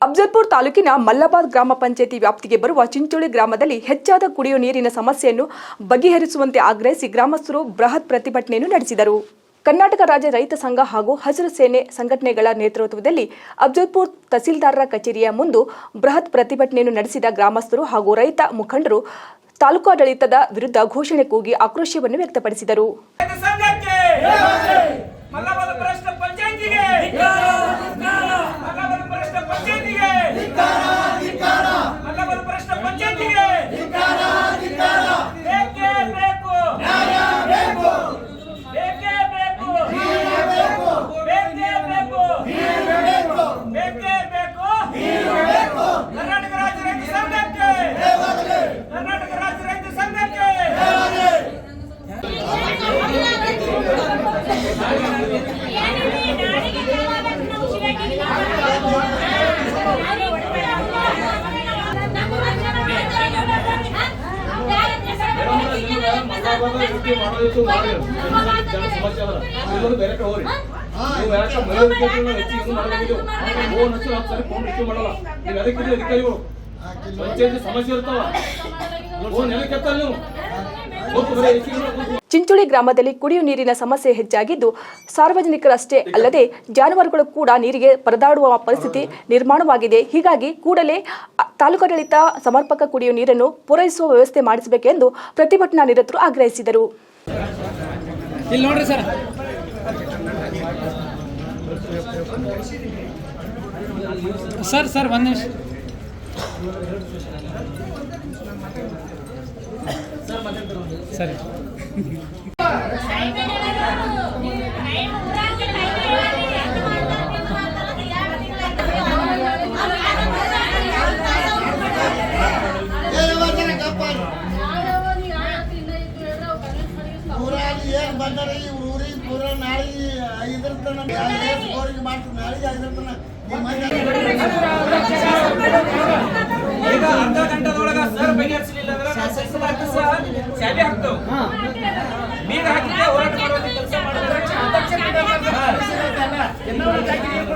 ಅಫಜಲ್ಪುರ ತಾಲೂಕಿನ ಮಲ್ಲಬಾದ್ ಗ್ರಾಮ ಪಂಚಾಯಿತಿ ವ್ಯಾಪ್ತಿಗೆ ಬರುವ ಚಿಂಚೋಳಿ ಗ್ರಾಮದಲ್ಲಿ ಹೆಚ್ಚಾದ ಕುಡಿಯುವ ನೀರಿನ ಸಮಸ್ಯೆಯನ್ನು ಬಗೆಹರಿಸುವಂತೆ ಆಗ್ರಹಿಸಿ ಗ್ರಾಮಸ್ಥರು ಬೃಹತ್ ಪ್ರತಿಭಟನೆಯನ್ನು ನಡೆಸಿದರು. ಕರ್ನಾಟಕ ರಾಜ್ಯ ರೈತ ಸಂಘ ಹಾಗೂ ಹಸಿರು ಸೇನೆ ಸಂಘಟನೆಗಳ ನೇತೃತ್ವದಲ್ಲಿ ಅಫಜಲ್ಪುರ ತಹಸೀಲ್ದಾರರ ಕಚೇರಿಯ ಮುಂದೆ ಬೃಹತ್ ಪ್ರತಿಭಟನೆಯನ್ನು ನಡೆಸಿದ ಗ್ರಾಮಸ್ಥರು ಹಾಗೂ ರೈತ ಮುಖಂಡರು ತಾಲೂಕಾಡಳಿತದ ವಿರುದ್ಧ ಘೋಷಣೆ ಕೂಗಿ ಆಕ್ರೋಶವನ್ನು ವ್ಯಕ್ತಪಡಿಸಿದರು. ಚಿಂಚೋಳಿ ಗ್ರಾಮದಲ್ಲಿ ಕುಡಿಯುವ ನೀರಿನ ಸಮಸ್ಯೆ ಹೆಚ್ಚಾಗಿದ್ದು ಸಾರ್ವಜನಿಕರಷ್ಟೇ ಅಲ್ಲದೆ ಜಾನುವಾರುಗಳು ಕೂಡ ನೀರಿಗೆ ಪರದಾಡುವ ಪರಿಸ್ಥಿತಿ ನಿರ್ಮಾಣವಾಗಿದೆ. ಹೀಗಾಗಿ ಕೂಡಲೇ ತಾಲೂಕಾಡಳಿತ ಸಮರ್ಪಕ ಕುಡಿಯುವ ನೀರನ್ನು ಪೂರೈಸುವ ವ್ಯವಸ್ಥೆ ಮಾಡಿಸಬೇಕೆಂದು ಪ್ರತಿಭಟನಾ ನಿರತರು ಆಗ್ರಹಿಸಿದರು. ಸರ್ ಒಂದು ನಿಮಿಷ ಸರಿ. ಏನ್ ಬಂದಾರ ಈ ಊರಿಗೆ ಪೂರ ನಾಳೆಗೆ 5 ತನ ಮಾಡ್ತೀನಿ. ನಾಳೆಗೆ 5 ತನ ಈಗ ಅರ್ಧ ಗಂಟೆದೊಳಗ ಸರ್ ಬಗೆಹರಿಸಲಿಲ್ಲ ಅಂದ್ರೆ ಶಾಲೆ ಹಾಕ್ತೇವೆ. ಬೀಗ ಹಾಕಿದ್ರೆ ಹೋರಾಟ ಮಾಡುವಂತ ಕೆಲಸ ಮಾಡಿದ್ರೆ